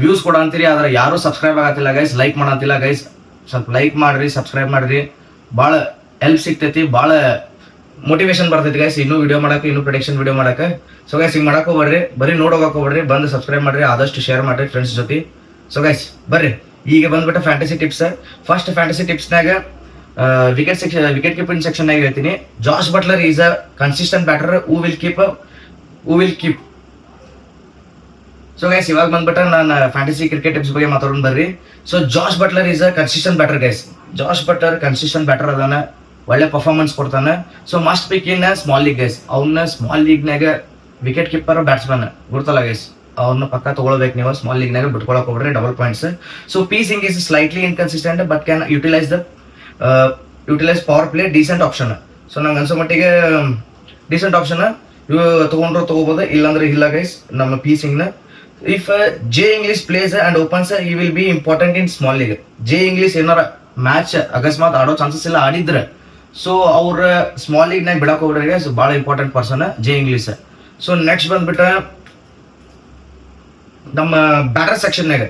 ವ್ಯೂಸ್ ಕೊಡಂತೀರಿ, ಆದ್ರೆ ಯಾರು ಸಬ್ಸ್ಕ್ರೈಬ್ ಆಗತ್ತಿಲ್ಲ ಗೈಸ್, ಲೈಕ್ ಮಾಡಂತಿಲ್ಲ ಗೈಸ್. ಸ್ವಲ್ಪ ಲೈಕ್ ಮಾಡ್ರಿ, ಸಬ್ಸ್ಕ್ರೈಬ್ ಮಾಡ್ರಿ. ಭಾಳ ಹೆಲ್ಪ್ ಸಿಗ್ತೈತಿ, ಭಾಳ ಮೋಟಿವೇಶನ್ ಬರ್ತೈತಿ ಗೈಸ್ ಇನ್ನೂ ವಿಡಿಯೋ ಮಾಡಕ್ಕೆ, ಇನ್ನೂ ಪ್ರೊಡಕ್ಷನ್ ವಿಡಿಯೋ ಮಾಡಕ್ಕೆ. ಸೊ ಗೈಸ್ ಹಿಂಗೆ ಮಾಡಕ್ಕೆ ಹೋಗ್ಬೇಡ್ರಿ, ಬರೀ ನೋಡೋಕೆ ಹೋಗ್ಬೇಡ್ರಿ, ಬಂದು ಸಬ್ಸ್ಕ್ರೈಬ್ ಮಾಡ್ರಿ, ಆದಷ್ಟು ಶೇರ್ ಮಾಡ್ರಿ ಫ್ರೆಂಡ್ಸ್ ಜೊತೆ. ಸೊ ಗೈಸ್ ಬರ್ರಿ ಈಗ ಬಂದ್ಬಿಟ್ಟು ಫ್ಯಾಂಟಸಿ ಟಿಪ್ಸ್. ಫಸ್ಟ್ ಫ್ಯಾಂಟಸಿ ಟಿಪ್ಸ್ನಾಗ ವಿಕೆಟ್ ಕೀಪಿಂಗ್ ಸೆಕ್ಷನ್ನಾಗ ಹೇಳ್ತೀನಿ. Jos Buttler is a consistent batter who will keep. So guys ಇವಾಗ ಬಂದ್ಬಿಟ್ಟು ನಾನು ಫ್ಯಾಂಟಸಿ ಕ್ರಿಕೆಟ್ ಟಿಪ್ಸ್ ಬಗ್ಗೆ ಮಾತಾಡೋಣ ಬರ್ರಿ. So Jos Buttler is a consistent batter guys. Jos Buttler consistent batter ಅದಾನ, ಒಳ್ಳೆ ಪರ್ಫಾರ್ಮೆನ್ಸ್ ಕೊಡ್ತಾನೆ. So must pick in small league guys. ಅವನ್ನ ಸ್ಮಾಲ್ ಲೀಗ್ನಾಗ ವಿಕೆಟ್ ಕೀಪರ್ ಬ್ಯಾಟ್ಸ್ಮನ್ ಗುರ್ತಲ್ಲ ಗೈಸ್, ಅವ್ರನ್ನ ಪಕ್ಕ ತಗೊಳ್ಬೇಕು ನೀವು. ಸ್ಮಾಲ್ ಲೀಗ್ನಾಗ ಬಿಟ್ಕೊಳಕ್ ಹೋಗ್ರಿ, double points. So P Singh is slightly inconsistent but can utilise power play decent option. So ನಂಗೆ ಅನ್ಸೋ ಮಟ್ಟಿಗೆ ಡೀಸೆಂಟ್ ಆಪ್ಷನ್ ಇವು ತಗೊಂಡ್ರು ತಗೋಬಹುದು, ಇಲ್ಲಾಂದ್ರೆ ಇಲ್ಲ ಗೈಸ್ ನಮ್ಮ ಪಿ ಸಿಂಗ್ನ. If J Inglis plays and opens he will be important in small league. J Inglis ಏನಾರ ಮ್ಯಾಚ್ ಅಕಸ್ಮಾತ್ ಆಡೋ ಚಾನ್ಸಸ್ ಎಲ್ಲ ಆಡಿದ್ರೆ ಸೊ ಅವ್ರ ಸ್ಮಾಲ್ ಲೀಗ್ನಾಗ ಬಿಡಕ್ ಹೋಗ್ಬಿಡ್ರಿ, ಭಾಳ important person J Inglis. So next ಬಂದ್ಬಿಟ್ರೆ ನಮ್ಮ ಬ್ಯಾಟರ್ ಸೆಕ್ಷನ್ನಾಗ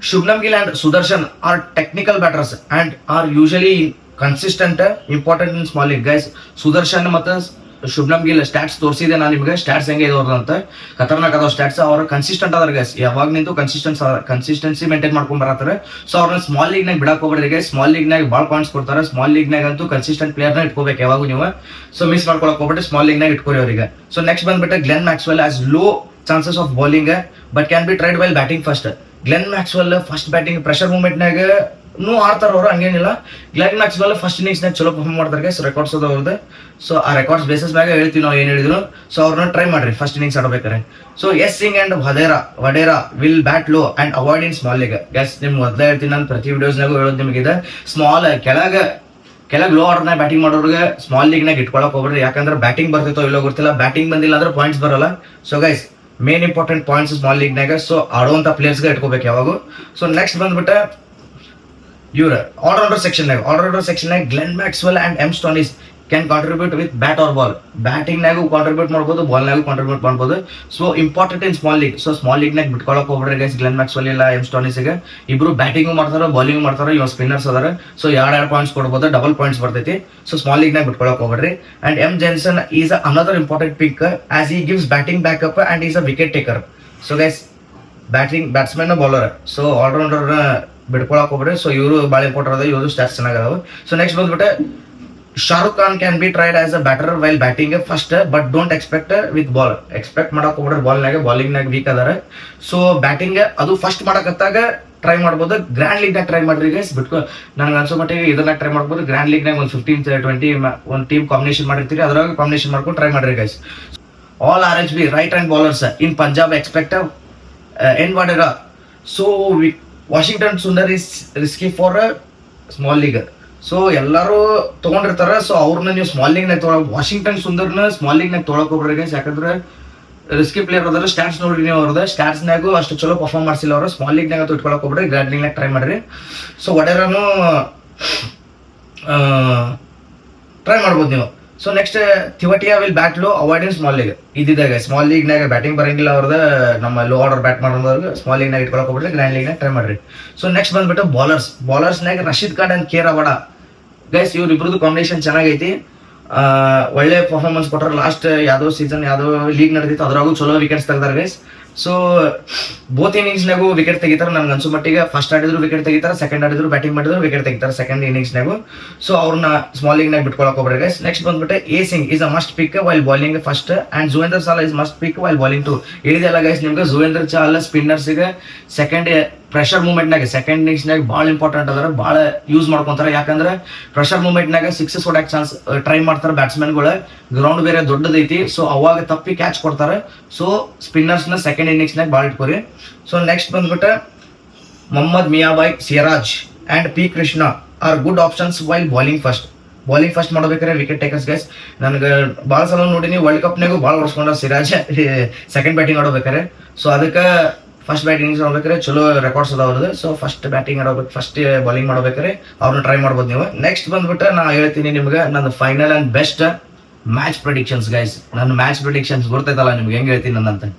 Shubman Gill and Sudharsan are technical batters and are usually consistent important in small league guys. Sudharsan ಮತ್ತು ಶುಭ್ಮನ್ ಗಿಲ್ ಸ್ಟ್ಯಾಟ್ಸ್ ತೋರಿಸಿದೆ ನಾನು ನಿಮಗೆ, ಸ್ಟ್ಯಾಟ್ಸ್ ಹೆಂಗೆ ಇರೋದು ಅಂತ ಖತರ್ನಾಕ್ ಅದಾವ ಸ್ಟ್ಯಾಟ್ಸ್. ಅವ್ರ ಕನ್ಸಿಸ್ಟೆಂಟ್ ಅದಾರ ಗೈಸ್, ಯಾವಾಗ ನಿಂತು ಕನ್ಸಿಸ್ಟೆನ್ಸಿ ಮೇಂಟೈನ್ ಮಾಡ್ಕೊಂಡ್ ಬರತ್ತಾರೆ. ಸೊ ಅವ್ರನ್ನ ಸ್ಮಾಲ್ ಲೀಗ್ನಾಗ ಬಿಡಕ್ ಹೋಗ್ಬೇಡ್ರಿ ಗೈಸ್. ಸ್ಮಾಲ್ ಲೀಗ್ನಾಗ ಭಾಳ ಪಾಯಿಂಟ್ಸ್ ಕೊಡ್ತಾರೆ. ಸ್ಮಾಲ್ ಲೀಗ್ನಾಗ ಅಂತೂ ಕನ್ಸಿಸ್ಟೆಂಟ್ ಪ್ಲೇಯರ್ನ ಇಟ್ಕೋಬೇಕು ಯಾವಾಗ ನೀವು. ಸೊ ಮಿಸ್ ಮಾಡ್ಕೊಳಕ್ ಹೋಗ್ಬಿಟ್ಟು ಸ್ಮಾಲ್ ಲೀಗ್ನಾಗ ಇಟ್ಕೋರಿ ಅವರಿಗೆ. ಸೊ ನೆಕ್ಸ್ಟ್ ಬಂದ್ಬಿಟ್ಟು Glenn Maxwell as low chances of bowling but can be tried while batting first. Glenn Maxwell first batting pressure ಮೂಮೆಂಟ್ನಾಗ ಆಡ್ತಾರ ಅವರು, ಹಂಗೇನಿಲ್ಲ. ಗ್ಲೆನ್ ಮ್ಯಾಕ್ಸ್ವೆಲ್ ಫಸ್ಟ್ ಇನ್ನಿಂಗ್ಸ್ನಾಗ ಚಲೋ ಪರ್ಫಾರ್ಮ್ ಮಾಡ್ತಾರೆ ಗೈಸ್, ರೆಕಾರ್ಡ್ಸ್ ಅದ ಅವ್ರದ್ದು. ಸೊ ಆ ರೆಕಾರ್ಡ್ಸ್ ಬೇಸಿಸ್ ಮ್ಯಾಗ ಹೇಳ್ತೀವಿ ನಾವು ಏನ್ ಹೇಳಿದ್ರು. ಸೊ ಅವ್ರನ್ನ ಟ್ರೈ ಮಾಡ್ರಿ ಫಸ್ಟ್ ಇನ್ನಿಂಗ್ಸ್ ಆಡಬೇಕಾರೆ. So S Singh and Wadhera will bat low and avoid in small league. Guys ನಿಮ್ ಮೊದಲೇ ಹೇಳ್ತೀನಿ ನಾನು ಪ್ರತಿ ವಿಡಿಯೋಸ್ನಾಗೂ ಹೇಳೋದು ನಿಮಗಿದೆ, ಸ್ಮಾಲ್ ಕೆಳಗೆ ಲೋ ಆರ್ಡರ್ನಾಗ ಬ್ಯಾಟಿಂಗ್ ಮಾಡೋರಿಗೆ ಸ್ಮಾಲ್ ಲೀಗ್ನಾಗ ಇಟ್ಕೊಳಕ್ ಹೋಗ್ರಿ. ಯಾಕಂದ್ರೆ ಬ್ಯಾಟಿಂಗ್ ಬರ್ತೈತೋ ಇಲ್ಲೋ ಗೊತ್ತಿಲ್ಲ, ಬ್ಯಾಟಿಂಗ್ ಬಂದಿಲ್ಲ ಅಂದ್ರೆ ಪಾಯಿಂಟ್ಸ್ ಬರಲ್ಲ. So guys main important points small ಲೀಗ್ನಾಗ. ಸೊ ಆಡುವಂತ ಪ್ಲೇಯರ್ಸ್ಗೆ ಇಟ್ಕೋಬೇಕು ಯಾವಾಗ. ಸೊ ನೆಕ್ಸ್ಟ್ ಬಂದ್ಬಿಟ್ಟು ಇವ್ರ allrounder section Glenn Maxwell and M Stoinis can contribute with bat or ball. ಬ್ಯಾಟಿಂಗ್ನಾಗೂ ಕಾಂಟ್ರಿಬ್ಯೂಟ್ ಮಾಡ್ಬೋದು, ಬಾಲ್ನಾಗೂ ಕಾಂಟ್ರಿಬ್ಯೂಟ್ ಮಾಡ್ಬೋದು. So important in small league. So small ಲೀಗ್ನಾಗ ಬಿಟ್ಕೊಳಕ್ ಹೋಗ್ಬಿಡ್ರಿ ಗೈಸ್ ಗ್ಲೆನ್ ಮ್ಯಾಕ್ಸ್ವೆಲ್ ಇಲ್ಲ ಎಂ ಸ್ಟಾನಿಸ್ಗೆ. ಇಬ್ರು ಬ್ಯಾಟಿಂಗು ಮಾಡ್ತಾರ ಬೌಲಿಂಗ್ ಮಾಡ್ತಾರ, ಇವ್ ಸ್ಪಿನ್ನರ್ಸ್ ಅದಾರ. ಸೊ 2 ಪಾಯಿಂಟ್ಸ್ ಕೊಡ್ಬೋದು, ಡಬಲ್ ಪಾಯಿಂಟ್ಸ್ ಬರ್ತೈತಿ. ಸೊ ಸ್ಮಾಲ್ ಲೀಗ್ನಾಗ ಬಿಟ್ಕೊಳಕ್ ಹೋಗ್ಬಿಡ್ರಿ. And M Jansen is another important pick as he gives batting backup and is a wicket taker. So guys batsman bowler. So allrounder ಬಿಡ್ಕೊಳಕ್ ಹೋಗ್ರಿ. ಸೊ ಇವರು ಭಾಳ ಇಂಪಾರ್ಟೆಂಟ್ ಅದ, ಇವರು ಸ್ಟಾಟ್ಸ್ ಚೆನ್ನಾಗದಾವ. ಸೊ ನೆಕ್ಸ್ಟ್ ಬಂದ್ಬಿಟ್ಟು Shahrukh Khan can be tried as a batter while batting first, but don't expect with ball. Expect ಮಾಡಕ್ ಹೋಗ್ಬಿಡ್ರಿ bowling ನಾಗ weak ಅದಾರ. ಸೊ ಬ್ಯಾಟಿಂಗ್ ಅದು ಫಸ್ಟ್ ಮಾಡಕತ್ತಾಗ ಟ್ರೈ ಮಾಡ್ಬೋದು. ಗ್ರ್ಯಾಂಡ್ ಲೀಗ್ ನಾಗ ಟ್ರೈ ಮಾಡ್ರಿ ಗೈಸ್. ಬಿಟ್ಕೊ ನನಗೆ ಅನ್ಸೋ ಮಟ್ಟಿಗೆ ಇದನ್ನ ಟ್ರೈ ಮಾಡ್ಬೋದು. ಗ್ರ್ಯಾಂಡ್ ಲೀಗ್ ನಾಗ ಒಂದು 15-20 ಒಂದು ಟೀಮ್ ಕಾಂಬಿನೇಷನ್ ಮಾಡಿರ್ತೀರಿ, ಅದ್ರಾಗ ಕಾಂಬಿನೇಷನ್ ಮಾಡ್ಕೊಂಡು ಟ್ರೈ ಮಾಡ್ರಿ guys. All RHB right hand bowlers in Punjab expect N Wadhera. So Washington Sundar is risky for small league. So ಎಲ್ಲರೂ ತಗೊಂಡಿರ್ತಾರ. ಸೊ ಅವ್ರನ್ನ ನೀವು ಸ್ಮಾಲ್ ಲೀಗ್ ನಾಗ ವಾಷಿಂಗ್ಟನ್ ಸುಂದರ್ನ ಸ್ಮಾಲ್ ಲೀಗ್ ನಾಗ ತೊಗೊಳಕ್ ಹೋಗ್ರಿ ಗೈಸ್. ಯಾಕಂದ್ರೆ ರಿಸ್ಕಿ ಪ್ಲೇಯರ್ ಅದಾರ. ಸ್ಟಾಟ್ಸ್ ನೋಡ್ರಿ ನೀವು ಅವ್ರದ್ದು. ಸ್ಟಾಟ್ಸ್ ನಾಗು ಅಷ್ಟು ಚಲೋ ಪರ್ಫಾರ್ಮ್ ಮಾಡ್ಸಿಲ್ಲ ಅವರು. ಸ್ಮಾಲ್ ಲೀಗ್ ನಾಗ ಇಟ್ಕೊಳಕ್ ಹೋಗ್ರಿ, ಗ್ರ್ಯಾಂಡ್ ಲೀಗ್ ನಾಗ ಟ್ರೈ ಮಾಡ್ರಿ. ಸೊ ವಡೇರಾನು ಟ್ರೈ ಮಾಡ್ಬೋದು ನೀವು. So next Tewatia will bat low avoid in small league. ಇದ್ದಿದ್ದಾಗ ಸ್ಮಾಲ್ ಲೀಗ್ ನಾಗ ಬ್ಯಾಟಿಂಗ್ ಬರಂಗಿಲ್ಲ ಅವ್ರದ, ನಮ್ಮ ಲೋ ಆರ್ಡರ್ ಬ್ಯಾಟ್ ಮಾಡೋದವ್ರಿಗೆ ಸ್ಮಾಲ್ ಲೀಗ್ ನಾಗ ಇಟ್ಕೊಳಕ್ ಹೋಗ್ಬಿಟ್ರೆ ಗ್ರ್ಯಾಂಡ್ ಲೀಗ್ ನಾಗ ಟ್ರೈ ಮಾಡ್ರಿ. ಸೊ ನೆಕ್ಸ್ಟ್ ಬಂದ್ಬಿಟ್ಟು ಬೌಲರ್ಸ್ ನಾಗ Rashid Khan and K Rabada guys. ಇವ್ರ ಇಬ್ರದ್ದು ಕಾಂಬಿನೇಷನ್ ಚೆನ್ನಾಗೈತಿ. ಒಳ್ಳೆ ಪರ್ಫಾರ್ಮೆನ್ಸ್ ಕೊಟ್ಟರೆ. ಲಾಸ್ಟ್ ಯಾವ್ದೋ ಸೀಸನ್ ಯಾವ್ದೋ ಲೀಗ್ ನಡೆದಿತ್ತು, ಅದ್ರಾಗೂ ಚಲೋ ವಿಕೆಟ್ಸ್ ತೆಗ್ದಾರ ಗೈಸ್. ಸೊ ಬೋತ್ ಇನ್ನಿಂಗ್ಸ್ನಾಗೂ ವಿಕೆಟ್ ತೆಗಿತಾರೆ. ನನ್ಗೆ ಅನ್ಸೋ ಮಟ್ಟಿಗೆ ಫಸ್ಟ್ ಆಡಿದ್ರು ವಿಕೆಟ್ ತೆಗಿತಾರೆ, ಸೆಕೆಂಡ್ ಆಡಿದ್ರು ಬ್ಯಾಟಿಂಗ್ ಮಾಡಿದ್ರು ವಿಕೆಟ್ ತೆಗಿತಾರೆ ಸೆಕೆಂಡ್ ಇನ್ನಿಂಗ್ಸ್ನಾಗೂ. ಸೊ ಅವ್ರನ್ನ ಸ್ಮಾಲ್ ಲೀಗ್ ನಾಗ ಬಿಟ್ಕೊಳಕ್ ಹೋಗ್ರಿ ಗೈಸ್. ನೆಕ್ಸ್ಟ್ ಬಂದ್ಬಿಟ್ಟು A Singh is a must pick while bowling first and Yuzvendra Chahal is must pick while bowling too. ಹೇಳಿದೆಲ್ಲ ಗೈಸ್ ನಿಮ್ಗೆ. ಜುವೇಂದ್ರ ಚಾಹಲ್ ಸ್ಪಿನ್ನರ್ಸ್ಗೆ ಸೆಕೆಂಡ್ ಪ್ರೆಷರ್ ಮೂವ್ಮೆಂಟ್ ನಾಗ ಸೆಕೆಂಡ್ ಇನ್ನಿಂಗ್ಸ್ ನಾಗ ಭಾಳ ಇಂಪಾರ್ಟೆಂಟ್ ಅದಾರ, ಭಾಳ ಯೂಸ್ ಮಾಡ್ಕೊಂತಾರೆ. ಯಾಕಂದ್ರೆ ಪ್ರೆಷರ್ ಮೂವ್ಮೆಂಟ್ ನಾಗ ಸಿಕ್ಸಸ್ ಹೊಡ್ಯಾಕ್ ಚಾನ್ಸ್ ಟ್ರೈ ಮಾಡ್ತಾರೆ ಬ್ಯಾಟ್ಸ್ಮನ್ಗಳು. ಗ್ರೌಂಡ್ ಬೇರೆ ದೊಡ್ಡದೈತಿ. ಸೊ ಅವಾಗ ತಪ್ಪಿ ಕ್ಯಾಚ್ ಕೊಡ್ತಾರೆ. ಸೊ ಸ್ಪಿನ್ನರ್ಸ್ ನ ಸೆಕೆಂಡ್ ಇನ್ನಿಂಗ್ಸ್ ನಾಗ ಭಾಳ ಇಟ್ಕೋರಿ. ಸೊ ನೆಕ್ಸ್ಟ್ ಬಂದ್ಬಿಟ್ಟು ಮೊಹಮ್ಮದ್ ಮಿಯಾಬಾಯ್, Siraj and P Krishna are good options while bowling first ಮಾಡಬೇಕಾರೆ ವಿಕೆಟ್ ಟೇಕರ್ಸ್ ಗೈಸ್. ನನಗೆ ಭಾಳ ಸಲ ನೋಡಿನಿ ವರ್ಲ್ಡ್ ಕಪ್ನಾಗೂ ಭಾಳ ಹೊಡ್ಸ್ಕೊಂಡ ಸಿರಾಜ್ ಸೆಕೆಂಡ್ ಬ್ಯಾಟಿಂಗ್ ಆಡೋಬೇಕಾರೆ. ಸೊ ಅದಕ್ಕೆ ಫಸ್ಟ್ ಬ್ಯಾಟಿಂಗ್ ಆಡ್ಬೇಕಾರೆ ಚಲೋ ರೆಕಾರ್ಡ್ಸ್ ಅದ ಅವ್ರದ್ದು. ಸೊ ಫಸ್ಟ್ ಬ್ಯಾಟಿಂಗ್ ಆಡೋಬೇಕು, ಫಸ್ಟ್ ಬಾಲಿಂಗ್ ಮಾಡ್ಬೇಕಾರೆ ಅವ್ರನ್ನ ಟ್ರೈ ಮಾಡ್ಬೋದು ನೀವು. ನೆಕ್ಸ್ಟ್ ಬಂದ್ಬಿಟ್ಟು ನಾ ಹೇಳ್ತೀನಿ ನಿಮ್ಗೆ ನನ್ನ final and best match predictions guys. ನನ್ನ ಮ್ಯಾಚ್ ಪ್ರಿಡಿಕ್ಷನ್ಸ್ ಗೊತ್ತೈತಲ್ಲ ನಿಮ್ಗೆ ಹೆಂಗೆ ಹೇಳ್ತೀನಿ ನನ್ನಂತ.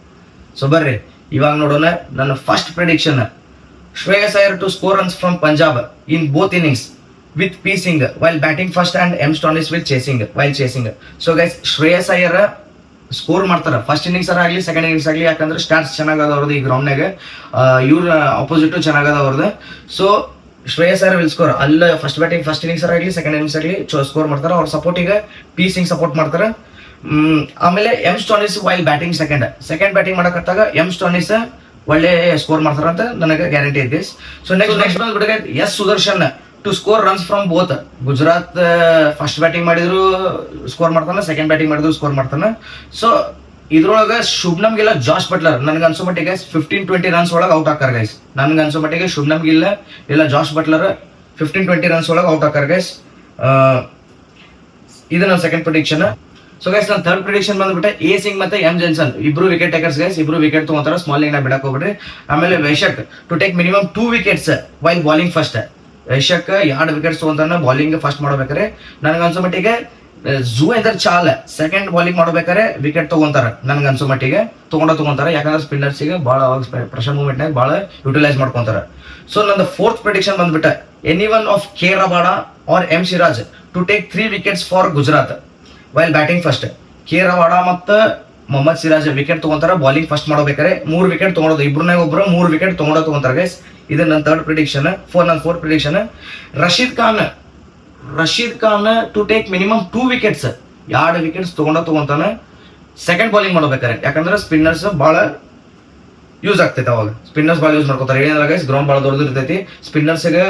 ಸೊ ಬರ್ರಿ ಇವಾಗ ನೋಡೋಣ. ನನ್ನ first prediction, Shreyas Iyer to score runs from Punjab in both innings with P Singh while batting first and M Stoinis will chasing. So guys Shreyas Iyer score ಮಾಡ್ತಾರ ಫಸ್ಟ್ ಇನ್ನಿಂಗ್ಸ್ ಆಗ್ಲಿ ಸೆಕೆಂಡ್ ಇನ್ನಿಂಗ್ಸ್ ಆಗ್ಲಿ. ಯಾಕಂದ್ರೆ ಸ್ಟಾರ್ಟ್ಸ್ ಚೆನ್ನಾಗದ ಅವ್ರದ್ದು ಈ ಗ್ರೌಂಡ್ ನಾಗ, ಇವ್ರ ಅಪೋಸಿಟ್ ಚೆನ್ನಾಗದ ಅವ್ರದ್ದು. So Shreyas Iyer will score. ಅಲ್ಲ ಫಸ್ಟ್ ಇನ್ನಿಂಗ್ಸ್ ಆಗ್ಲಿ ಸೆಕೆಂಡ್ ಇನ್ನಿಂಗ್ಸ್ ಆಗ್ಲಿ ಸ್ಕೋರ್ ಮಾಡ್ತಾರೆ. ಅವ್ರ ಸಪೋರ್ಟಿಗೆ ಪಿ ಸಿಂಗ್ ಸಪೋರ್ಟ್ ಮಾಡ್ತಾರೆ. ಆಮೇಲೆ M Stoinis while batting second batting ಮಾಡಕತ್ತಾಗ ಎಂ ಸ್ಟಾನಿಸ್ ಒಳ್ಳೆ ಸ್ಕೋರ್ ಮಾಡ್ತಾರ ಅಂತ ನನಗೆ ಗ್ಯಾರಂಟಿ ಐತಿ. ಸೊ ನೆಕ್ಸ್ಟ್ ಬಂದ್ಬಿಟ್ಟು S Sudarshan to score runs from both. Gujarat first batting ಮಾಡಿದ್ರು ಸ್ಕೋರ್ ಮಾಡ್ತಾನೆ, ಸೆಕೆಂಡ್ ಬ್ಯಾಟಿಂಗ್ ಮಾಡಿದ್ರು ಸ್ಕೋರ್ ಮಾಡ್ತಾನೆ. ಸೊ ಇದ್ರೊಳಗೆ ಶುಭ್ನಮ್ ಗಿಲ್, ಜಾಸ್ ಬಟ್ಲರ್ ನನಗೆ ಅನ್ಸೋ ಮಟ್ಟಿಗೆ 15-20 ರನ್ಸ್ ಒಳಗೆ ಔಟ್ ಹಾಕಾರ ಗೈಸ್. ನನಗೆ ಅನ್ಸೋ ಮಟ್ಟಿಗೆ ಶುಭ್ನಮ್ ಗಿಲ್ ಇಲ್ಲ ಜಾಸ್ ಬಟ್ಲರ್ 15-20 ರನ್ಸ್ ಒಳಗೆ ಔಟ್ ಹಾಕಾರ ಗೈಸ್. ಇದು ನನ್ನ ಸೆಕೆಂಡ್ ಪ್ರಿಡಿಕ್ಷನ್. ಸೊ ಗೈಸ್ ನನ್ನ ಥರ್ಡ್ ಪ್ರಿಡಿಕ್ಷನ್ ಬಂದ್ಬಿಟ್ಟೆ ಎ ಸಿಂಗ್ ಮತ್ತೆ ಎಂ ಜೆನ್ಸನ್ ಇಬ್ರು ವಿಕೆಟ್ ಟೇಕರ್ಸ್ ಗೈಸ್. ಇಬ್ರು ವಿಕೆಟ್ ತಗೋತಾರ, ಸ್ಮಾಲ್ ಲೀಗ್ ನಾಗ ಬಿಡಕ್ ಹೋಗ್ಬಿಡ್ರಿ. ಆಮೇಲೆ Vyshak to take minimum 2 wickets while bowling first. Vyshak 2 wickets ತಗೊಂತಾನ ಬಾಲಿಂಗ್ ಫಸ್ಟ್ ಮಾಡ್ಬೇಕಾರೆ. ನನಗೆ ಅನ್ಸೋ ಮಟ್ಟಿಗೆ ಜುವೇಂದ್ರ ಚಾಹಲ್ ಸೆಕೆಂಡ್ ಬಾಲಿಂಗ್ ಮಾಡ್ಬೇಕಾರೆ ವಿಕೆಟ್ ತಗೊಂತಾರ. ನನ್ಗೆ ಅನ್ಸೋ ಮಟ್ಟಿಗೆ ತಗೊಂತಾರ. ಯಾಕಂದ್ರೆ ಸ್ಪಿನ್ನರ್ಸ್ಗೆ ಭಾಳ ಪ್ರೆಷರ್ ಮೂವ್ಮೆಂಟ್ ನಾಗ ಭಾಳ ಯುಟಿಲೈಸ್ ಮಾಡ್ಕೊಂತಾರ. ಸೊ ನಂದು ಫೋರ್ತ್ ಪ್ರಿಡಿಕ್ಷನ್ ಬಂದ್ಬಿಟ್ಟೆ any one of K Rabada or M Siraj to take 3 wickets for Gujarat while batting first. K Rabada ಮತ್ತು ಮೊಹಮ್ಮದ್ ಸಿರಾಜ್ ವಿಕೆಟ್ ತಗೊಂತಾರ ಬಾಲಿಂಗ್ ಫಸ್ಟ್ ಮಾಡ್ಬೇಕಾರೆ. 3 ವಿಕೆಟ್ ತಗೊಳೋದು, ಇಬ್ರನ್ನಾಗ ಒಬ್ರು 3 ವಿಕೆಟ್ ತಗೊಂತಾರ ಗೈಸ್. ಇದು ನನ್ನ ಥರ್ಡ್ ಪ್ರಿಡಿಕ್ಷನ್. ನನ್ನ fourth prediction Rashid Khan to take minimum 2 wickets 2 wickets ತಗೊಂತಾನೆ ಸೆಕೆಂಡ್ ಬಾಲಿಂಗ್ ಮಾಡ್ಬೇಕಾರೆ. ಯಾಕಂದ್ರೆ ಸ್ಪಿನ್ನರ್ಸ್ ಭಾಳ ಯೂಸ್ ಆಗ್ತೈತೆ. ಅವಾಗ ಸ್ಪಿನ್ನರ್ಸ್ ಭಾಳ ಯೂಸ್ ಮಾಡ್ಕೋತಾರೆ. ಏನಿಲ್ಲ ಗೈಸ್, ಗ್ರೌಂಡ್ ಭಾಳ ದೊಡ್ಡದು ಇರ್ತೈತಿ. ಸ್ಪಿನ್ನರ್ಸ್ಗೆ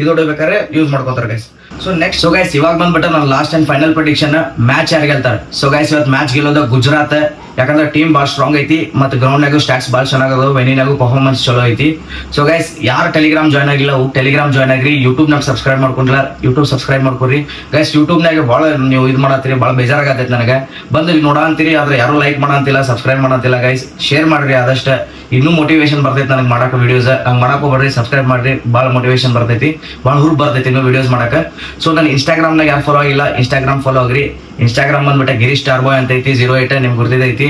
ಇದು ಹೊಡಿಬೇಕಾದ್ರೆ ಯೂಸ್ ಮಾಡ್ಕೊಂತಾರೆ ಗೈಸ್. ಸೊ ನೆಕ್ಸ್ಟ್ ಗೈಸ್ ಇವಾಗ ಬಂದ್ಬಿಟ್ಟು ನನ್ನ last and final prediction, match ಯಾರು ಗೆಲ್ತಾರೆ. ಸೊ ಗೈಸ್ ಇವತ್ತು ಮ್ಯಾಚ್ ಗೆಲ್ಲೋದು ಗುಜರಾತ್. ಯಾಕಂದ್ರೆ ಟೀಮ್ ಭಾಳ ಸ್ಟ್ರಾಂಗ್ ಐತಿ ಮತ್ತು ಗ್ರೌಂಡ್ನಾಗೂ ಸ್ಟಾಟ್ಸ್ ಭಾಳ ಚೆನ್ನಾಗದ, ವೆನಿನಾಗೂ ಪರ್ಫಾರ್ಮೆನ್ಸ್ ಚಲೋ ಐತಿ. ಸೊ ಗೈಸ್ ಯಾರು ಟೆಲಿಗ್ರಾಮ್ ಜಾಯ್ನ್ ಆಗಿಲ್ಲ ಟೆಲಿಗ್ರಾಮ್ ಜಾಯ್ನ್ ಆಗ್ರಿ. ಯೂಟ್ಯೂಬ್ನಾಗ ಸಬ್ಸ್ಕ್ರೈಬ್ ಮಾಡ್ಕೊಂಡಿಲ್ಲ ಯೂಟ್ಯೂಬ್ ಸಬ್ಸ್ಕ್ರೈಬ್ ಮಾಡ್ಕೊರಿ ಗೈಸ್. ಯೂಟ್ಯೂಬ್ನಾಗ ಭಾಳ ನೀವು ಇದು ಮಾಡತ್ತೀರಿ, ಭಾಳ ಬೇಜಾರಾಗತ್ತೈತೆ ನನಗೆ. ಬಂದು ನೋಡ ಅಂತೀರಿ, ಆದ್ರೆ ಯಾರು ಲೈಕ್ ಮಾಡಂತಿಲ್ಲ, ಸಬ್ಸ್ಕ್ರೈಬ್ ಮಾಡಂತಿಲ್ಲ ಗೈಸ್. ಶೇರ್ ಮಾಡ್ರಿ ಆದಷ್ಟು, ಇನ್ನೂ ಮೋಟಿವೇಶನ್ ಬರ್ತೈತಿ ನನಗೆ ಮಾಡಕ್ಕೆ ವಿಡಿಯೋಸ್. ಹಂಗೆ ಮಾಡಕ್ಕೆ ಹೋಗ್ಬೇಡ್ರಿ, ಸಬ್ಸ್ಕ್ರೈಬ್ ಮಾಡ್ರಿ. ಭಾಳ ಮೋಟಿವೇಶನ್ ಬರ್ತೈತಿ, ಭಾಳ ಹುರುಪ್ ಬರ್ತೈತಿ ಇನ್ನೂ ವಿಡಿಯೋಸ್ ಮಾಡಕ್ಕೆ. ಸೊ ನಾನು ಇನ್ಸ್ಟಾಗ್ರಾಮ್ನಾಗ ಯಾರು ಫಾಲೋ ಆಗಿಲ್ಲ ಇನ್ಸ್ಟಾಗ್ರಾಮ್ ಫಾಲೋ ಆಗ್ರಿ. ಇನ್ಸ್ಟಾಗ್ರಾಮ್ ಬಂದ್ಬಿಟ್ಟು ಗಿರೀಶ್ ಸ್ಟಾರ್ ಬಾಯ್ ಅಂತ ಐತಿ 08 ನಿಮ್ಗೆ ಗುರ್ತಿದೈತಿ.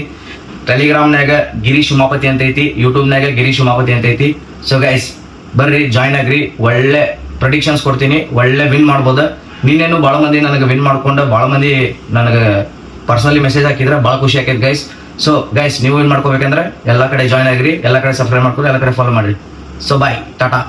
ಟೆಲಿಗ್ರಾಮ್ನಾಗ ಗಿರೀಶ್ ಉಮಾಪತಿ ಅಂತ ಐತಿ, ಯೂಟ್ಯೂಬ್ನಾಗ ಗಿರೀಶ್ ಉಮಾಪತಿ ಅಂತ ಐತಿ. ಸೊ ಗೈಸ್ ಬರ್ರಿ ಜಾಯ್ನ್ ಆಗ್ರಿ. ಒಳ್ಳೆ ಪ್ರೆಡಿಕ್ಷನ್ಸ್ ಕೊಡ್ತೀನಿ, ಒಳ್ಳೆ ವಿನ್ ಮಾಡ್ಬೋದು. ನಿನ್ನೇನು ಭಾಳ ಮಂದಿ ನನಗೆ ವಿನ್ ಮಾಡ್ಕೊಂಡು ಭಾಳ ಮಂದಿ ನನಗೆ ಪರ್ಸನಲಿ ಮೆಸೇಜ್ ಹಾಕಿದ್ರೆ ಭಾಳ ಖುಷಿ ಆಕೈತೆ ಗೈಸ್. ಸೊ ಗೈಸ್ ನೀವು ವಿನ್ ಮಾಡ್ಕೋಬೇಕಂದ್ರೆ ಎಲ್ಲ ಕಡೆ ಜಾಯ್ನ್ ಆಗ್ರಿ, ಎಲ್ಲ ಕಡೆ ಸಬ್ಸ್ಕ್ರೈಬ್ ಮಾಡ್ಕೊರಿ, ಎಲ್ಲ ಕಡೆ ಫಾಲೋ ಮಾಡ್ರಿ. So bye, Tata.